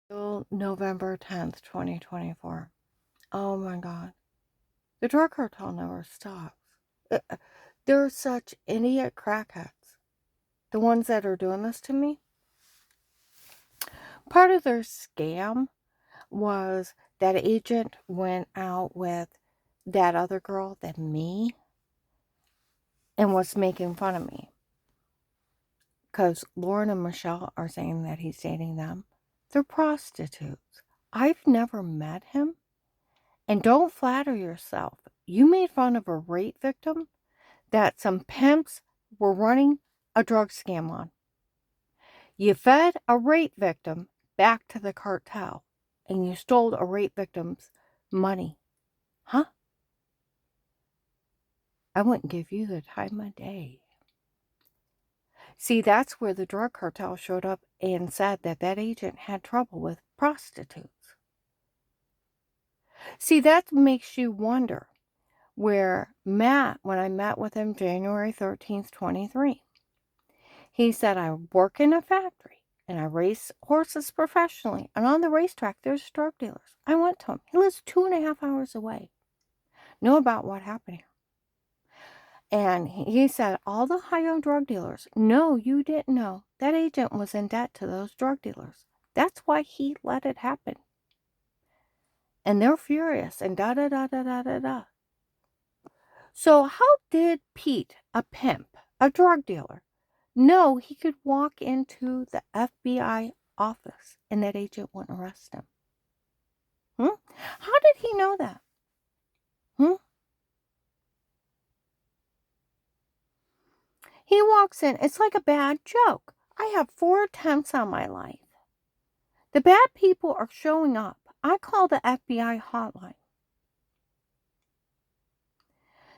Till November 10th, 2024. Oh my God. The drug cartel never stops. They're such idiot crackheads. The ones that are doing this to me. Part of their scam was that agent went out with that other girl, that me, and was making fun of me. Because Lauren and Michelle are saying that he's dating them. They're prostitutes. I've never met him. And don't flatter yourself. You made fun of a rape victim that some pimps were running a drug scam on. You fed a rape victim back to the cartel and you stole a rape victim's money. Huh? I wouldn't give you the time of day. See, that's where the drug cartel showed up and said that that agent had trouble with prostitutes. See, that makes you wonder where Matt, when I met with him January 13th, 23, he said, I work in a factory and I race horses professionally. And on the racetrack, there's drug dealers. I went to him. He lives 2.5 hours away. Know about what happened here. And he said, all the high-end drug dealers, no, you didn't know. That agent was in debt to those drug dealers. That's why he let it happen. And they're furious and da-da-da-da-da-da-da. So how did Pete, a pimp, a drug dealer, know he could walk into the FBI office and that agent wouldn't arrest him? How did he know that? He walks in. It's like a bad joke. I have 4 attempts on my life. The bad people are showing up. I call the FBI hotline.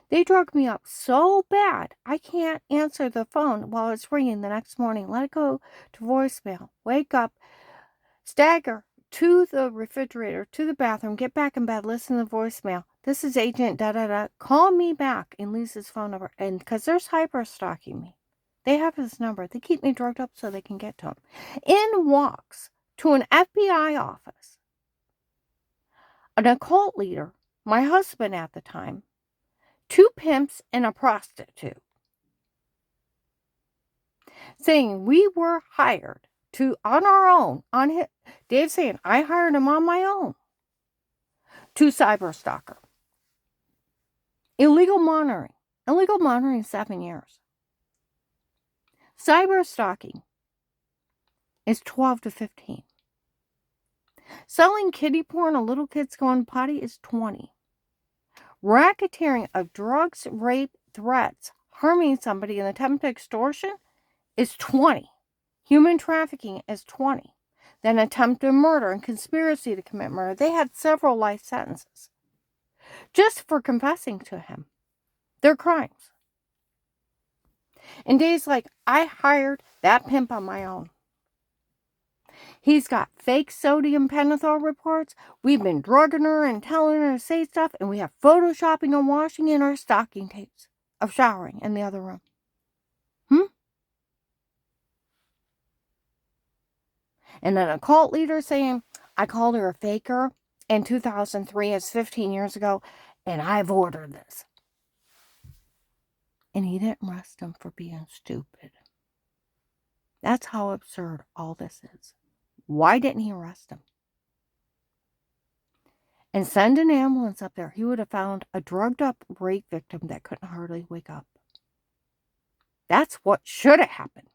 They drug me up so bad, I can't answer the phone while it's ringing the next morning. Let it go to voicemail. Wake up, stagger to the refrigerator, to the bathroom, get back in bed, listen to the voicemail. This is agent da-da-da. Call me back and leaves his phone number. And because they're cyber stalking me. They have his number. They keep me drugged up so they can get to him. In walks to an FBI office an occult leader, my husband at the time, 2 pimps and a prostitute, saying we were hired to, on our own, Dave saying, I hired him on my own, to cyber stalker. Illegal monitoring 7 years. Cyber stalking is 12 to 15. Selling kiddie porn to little kids going potty is 20. Racketeering of drugs, rape, threats, harming somebody, and attempt extortion is 20. Human trafficking is 20. Then attempted murder and conspiracy to commit murder. They had several life sentences just for confessing to him their crimes. In days like, I hired that pimp on my own. He's got fake sodium pentothal reports. We've been drugging her and telling her to say stuff, and we have photoshopping and washing in our stocking tapes of showering in the other room. And then a cult leader saying, I called her a faker in 2003, it's 15 years ago, and I've ordered this. And he didn't arrest him for being stupid. That's how absurd all this is. Why didn't he arrest him? And send an ambulance up there. He would have found a drugged up rape victim that couldn't hardly wake up. That's what should have happened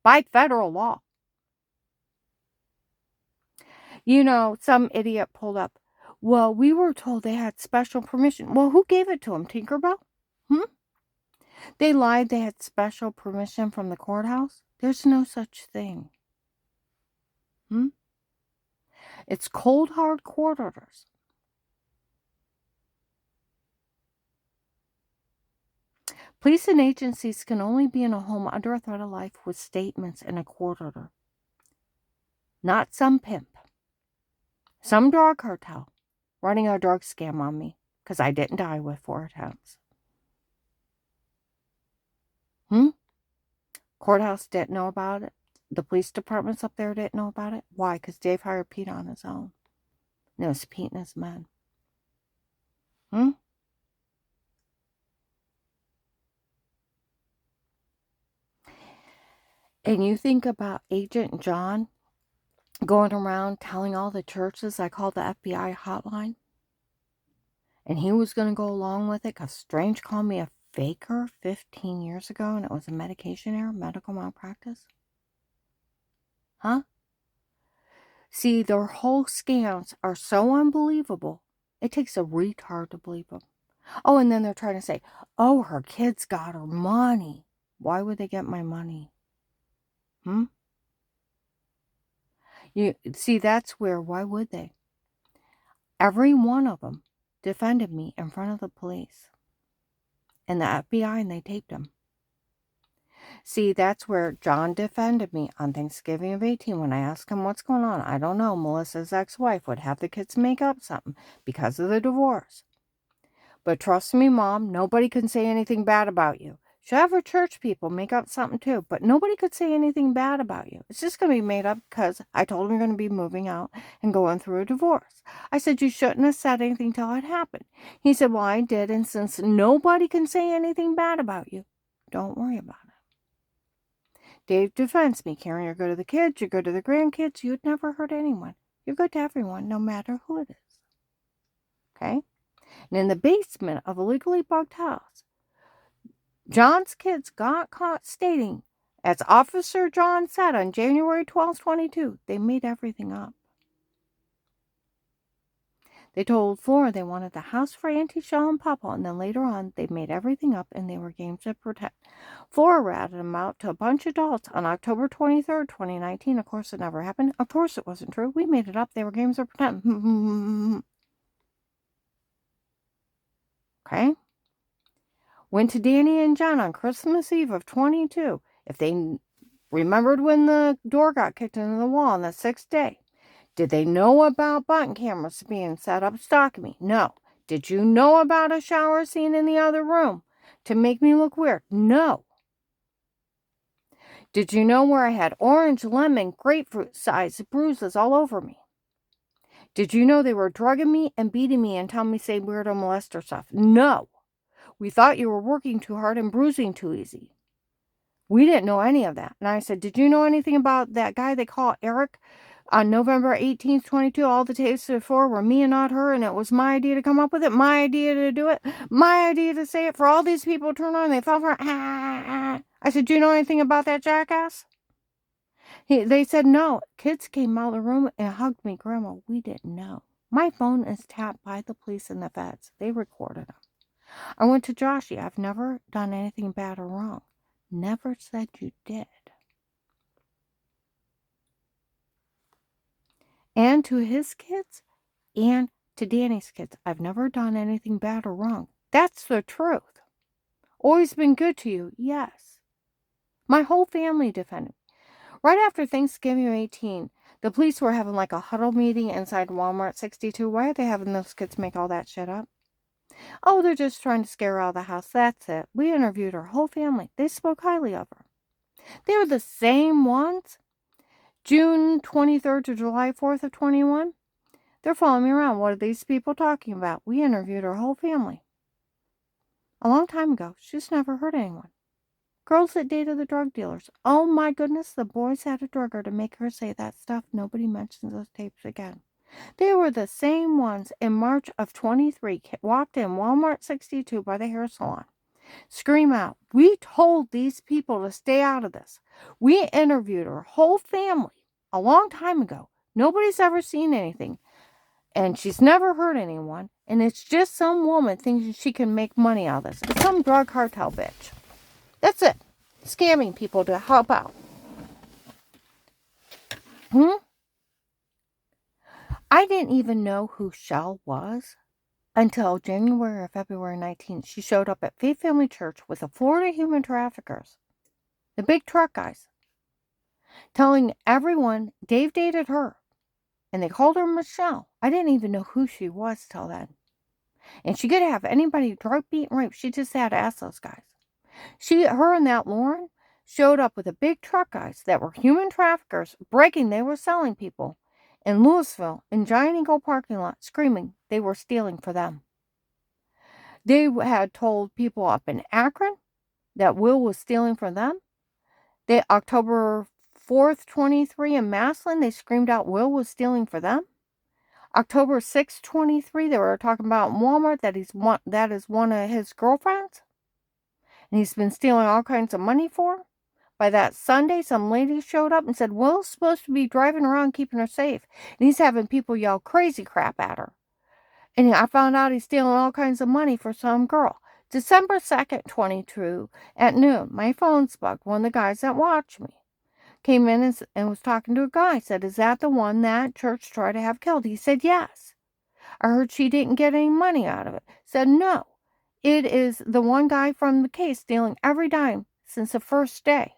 by federal law. You know, some idiot pulled up, well, we were told they had special permission. Well, who gave it to them? Tinkerbell? They lied they had special permission from the courthouse. There's no such thing. It's cold, hard court orders. Police and agencies can only be in a home under a threat of life with statements and a court order. Not some pimp. Some drug cartel running a drug scam on me because I didn't die with 4 attempts. Courthouse didn't know about it. the police departments up there didn't know about it? Why? Because Dave hired Pete on his own. And it was Pete and his men. And you think about Agent John going around telling all the churches I called the FBI hotline? And he was going to go along with it because Strange called me a faker 15 years ago and it was a medication error, medical malpractice. Huh? See, their whole scams are so unbelievable. It takes a retard to believe them. Oh, and then they're trying to say, oh, her kids got her money. Why would they get my money? You see, that's where, why would they? Every one of them defended me in front of the police and the FBI, and they taped them. See, that's where John defended me on Thanksgiving of 18 when I asked him what's going on. I don't know. Melissa's ex-wife would have the kids make up something because of the divorce. But trust me, Mom, nobody can say anything bad about you. She'll have her church people make up something too, but nobody could say anything bad about you. It's just going to be made up because I told him you're going to be moving out and going through a divorce. I said, you shouldn't have said anything till it happened. He said, well, I did, and since nobody can say anything bad about you, don't worry about it. Dave defends me. Karen, you're good to the kids, you're good to the grandkids, you'd never hurt anyone. You're good to everyone, no matter who it is. Okay? And in the basement of a legally bugged house, John's kids got caught stating, as Officer John said on January 12, 22, they made everything up. They told Flora they wanted the house for Auntie Shell and Papa, and then later on, they made everything up and they were games to pretend. Flora ratted them out to a bunch of adults on October 23rd, 2019. Of course, it never happened. Of course, it wasn't true. We made it up. They were games to pretend. Okay? Went to Danny and John on Christmas Eve of 22. If they remembered when the door got kicked into the wall on the 6th day. Did they know about button cameras being set up stalking me? No. Did you know about a shower scene in the other room to make me look weird? No. Did you know where I had orange, lemon, grapefruit sized bruises all over me? Did you know they were drugging me and beating me and telling me to say weirdo molester stuff? No. We thought you were working too hard and bruising too easy. We didn't know any of that. And I said, did you know anything about that guy they call Eric? On November 18th, 22, all the tapes before were me and not her, and it was my idea to come up with it, my idea to do it, my idea to say it for all these people to turn on, and they fell for it. I said, do you know anything about that jackass? They said no. Kids came out of the room and hugged me. Grandma, we didn't know. My phone is tapped by the police and the feds. They recorded them. I went to Joshy. I've never done anything bad or wrong. Never said you did. And to his kids and to Danny's kids, I've never done anything bad or wrong. That's the truth. Always been good to you, yes. My whole family defended me. Right after Thanksgiving of 18, the police were having like a huddle meeting inside Walmart 62. Why are they having those kids make all that shit up? Oh, they're just trying to scare her out of the house. That's it. We interviewed her whole family. They spoke highly of her. They were the same ones. June 23rd to July 4th of 21. They're following me around. What are these people talking about? We interviewed her whole family. A long time ago. She's never hurt anyone. Girls that dated the drug dealers. Oh my goodness, the boys had a drugger to make her say that stuff. Nobody mentions those tapes again. They were the same ones in March of 23. Walked in Walmart 62 by the hair salon. Scream out, we told these people to stay out of this. We interviewed her whole family a long time ago. Nobody's ever seen anything. And she's never hurt anyone. And it's just some woman thinking she can make money out of this. It's some drug cartel bitch. That's it. Scamming people to help out. I didn't even know who Shell was until January or February 19th. She showed up at Faith Family Church with the Florida human traffickers, the big truck guys, telling everyone Dave dated her. And they called her Michelle. I didn't even know who she was till then. And she could have anybody drug, beat, and rape. She just had to ask those guys. Her and that Lauren, showed up with a big truck, guys, that were human traffickers, breaking they were selling people in Louisville in Giant Eagle parking lot, screaming they were stealing for them. They had told people up in Akron that Will was stealing from them. October 4th, 23 in Massillon, they screamed out Will was stealing for them. October 6th, 23, they were talking about in Walmart that that is one of his girlfriends. And he's been stealing all kinds of money for her. By that Sunday, some lady showed up and said, Will's supposed to be driving around keeping her safe. And he's having people yell crazy crap at her. And I found out he's stealing all kinds of money for some girl. December 2nd, 22, at noon, my phone's bugged. One of the guys that watched me came in and was talking to a guy. Said, is that the one that church tried to have killed? He said, yes. I heard she didn't get any money out of it. Said, no. It is the one guy from the case stealing every dime since the first day.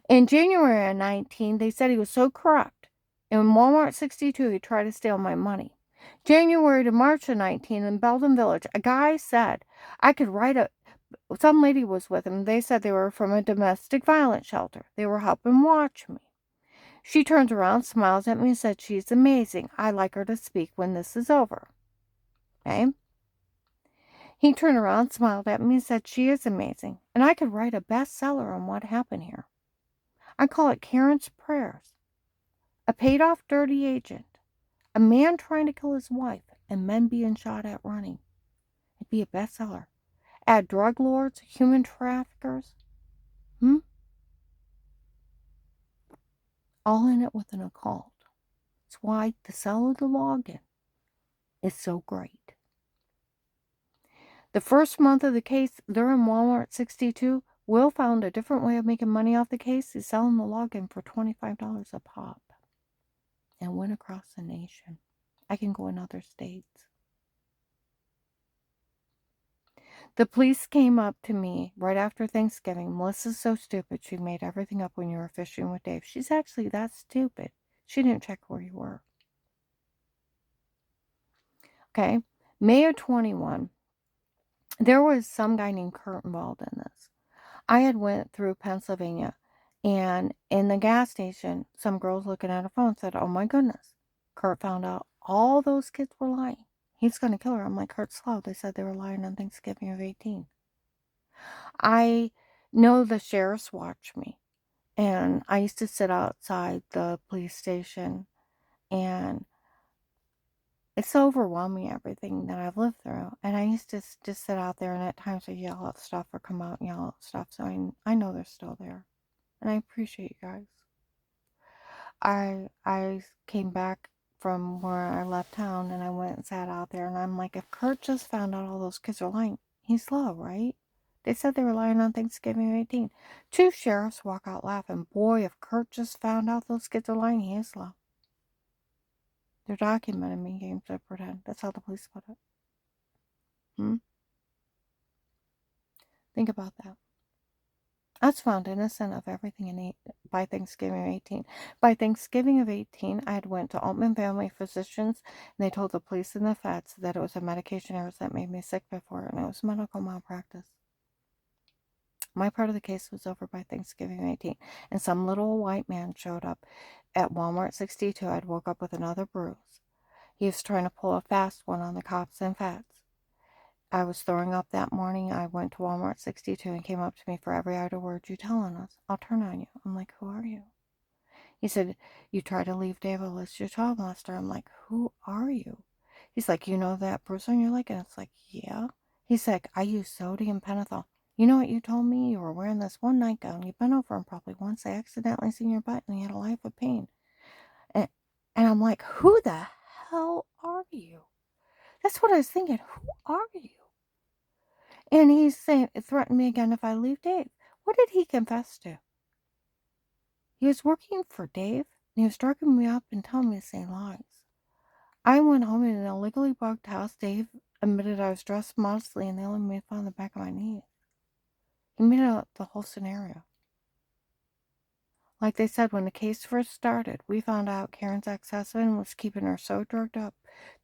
In January of 19, they said he was so corrupt. In Walmart 62, he tried to steal my money. January to March of 19, in Belden Village, a guy said I could write some lady was with him. They said they were from a domestic violence shelter. They were helping watch me. She turns around, smiles at me, and said she's amazing. I'd like her to speak when this is over. Okay? He turned around, smiled at me, and said she is amazing. And I could write a bestseller on what happened here. I call it Karen's Prayers. A paid-off dirty agent. A man trying to kill his wife and men being shot at running. It'd be a bestseller. Add drug lords, human traffickers. All in it with an occult. That's why the cellular login is so great. The first month of the case, they're in Walmart 62. Will found a different way of making money off the case. He's selling the login for $25 a pop. And went across the nation. I can go in other states. The police came up to me right after Thanksgiving. Melissa's so stupid. She made everything up when you were fishing with Dave. She's actually that stupid. She didn't check where you were. Okay. May of 21. There was some guy named Kurt involved in this. I had went through Pennsylvania, and in the gas station, some girls looking at her phone said, oh my goodness, Kurt found out all those kids were lying. He's going to kill her. I'm like, Kurt's slow. They said they were lying on Thanksgiving of 18. I know the sheriffs watch me, and I used to sit outside the police station, and it's overwhelming, everything that I've lived through. And I used to just sit out there, and at times I yell at stuff or come out and yell at stuff. So I know they're still there. And I appreciate you guys. I came back from where I left town, and I went and sat out there. And I'm like, if Kurt just found out all those kids are lying, he's slow, right? They said they were lying on Thanksgiving of 18. Two sheriffs walk out laughing. Boy, if Kurt just found out those kids are lying, he is slow. They're documenting me games I pretend. That's how the police put it. Think about that. I was found innocent of everything by Thanksgiving of 18. By Thanksgiving of 18, I had went to Altman Family Physicians, and they told the police and the feds that it was a medication error that made me sick before, and it was medical malpractice. My part of the case was over by Thanksgiving of 18, and some little white man showed up at Walmart 62. I'd woke up with another bruise. He was trying to pull a fast one on the cops and feds. I was throwing up that morning. I went to Walmart 62 and came up to me for every idle word you telling us. I'll turn on you. I'm like, who are you? He said, you tried to leave Dave Ellis, your child molester. I'm like, who are you? He's like, you know that bruise on your leg? And it's like, yeah. He's like, I use sodium pentothal. You know what you told me? You were wearing this one nightgown. You bent over him probably once. I accidentally seen your butt and you had a life of pain. And I'm like, who the hell are you? That's what I was thinking. Who are you? And he's saying, threatened me again if I leave Dave. What did he confess to? He was working for Dave, and he was drugging me up and telling me to say lies. I went home in an illegally bugged house. Dave admitted I was dressed modestly, and they only made fun of the back of my knees. He made up the whole scenario. Like they said, when the case first started, we found out Karen's ex-husband was keeping her so drugged up.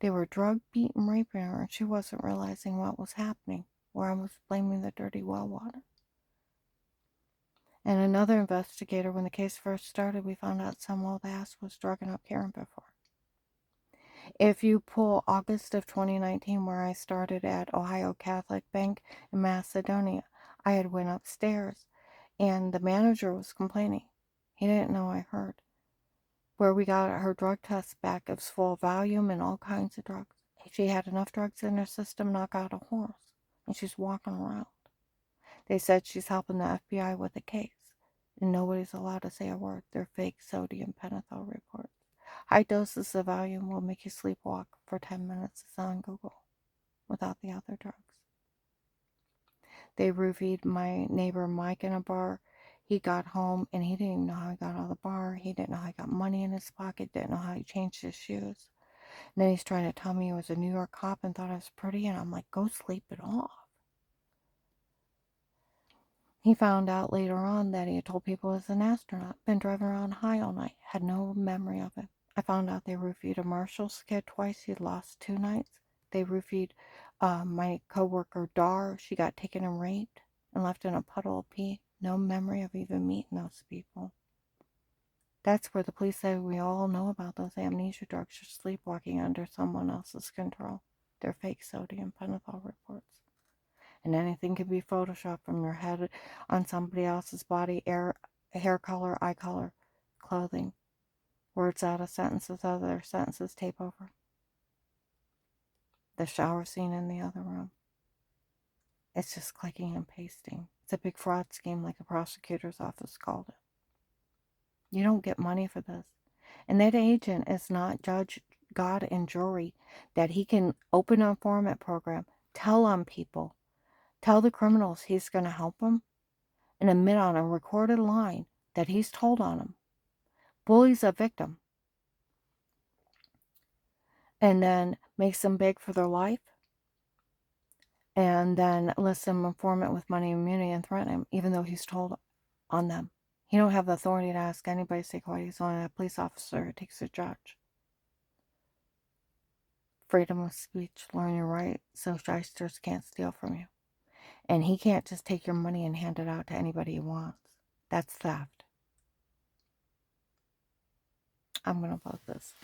They were drug, beating, raping her, and she wasn't realizing what was happening, where I was blaming the dirty well water. And another investigator, when the case first started, we found out some old ass was drugging up Karen before. If you pull August of 2019, where I started at Ohio Catholic Bank in Macedonia, I had went upstairs and the manager was complaining. He didn't know I heard. Where we got her drug test back, it was full of Valium and all kinds of drugs. She had enough drugs in her system to knock out a horse, and she's walking around. They said she's helping the FBI with a case, and nobody's allowed to say a word. They're fake sodium pentothal reports. High doses of Valium will make you sleepwalk for 10 minutes. It's on Google without the other drugs. They roofied my neighbor Mike in a bar. He got home and he didn't even know how he got out of the bar. He didn't know how he got money in his pocket, didn't know how he changed his shoes. And then he's trying to tell me he was a New York cop and thought I was pretty, and I'm like, go sleep it off. He found out later on that he had told people he was an astronaut, been driving around high all night, had no memory of it. I found out they roofied a Marshall's kid twice. He lost 2 nights. They roofied my coworker Dar. She got taken and raped and left in a puddle of pee. No memory of even meeting those people. That's where the police say we all know about those amnesia drugs. You're sleepwalking under someone else's control. They're fake sodium pentothal reports. And anything can be photoshopped from your head on somebody else's body, hair color, eye color, clothing. Words out of sentences, other sentences, tape over. The shower scene in the other room. It's just clicking and pasting. It's a big fraud scheme like the prosecutor's office called it. You don't get money for this. And that agent is not judge, God, and jury that he can open a informant program, tell on people, tell the criminals he's going to help them, and admit on a recorded line that he's told on them. Bullies a victim. And then makes them beg for their life. And then lets them informant with money and immunity and threaten him, even though he's told on them. He don't have the authority to ask anybody to stay quiet. He's only a police officer. It takes a judge. Freedom of speech, learn your right, so shysters can't steal from you. And he can't just take your money and hand it out to anybody he wants. That's theft. I'm going to vote this.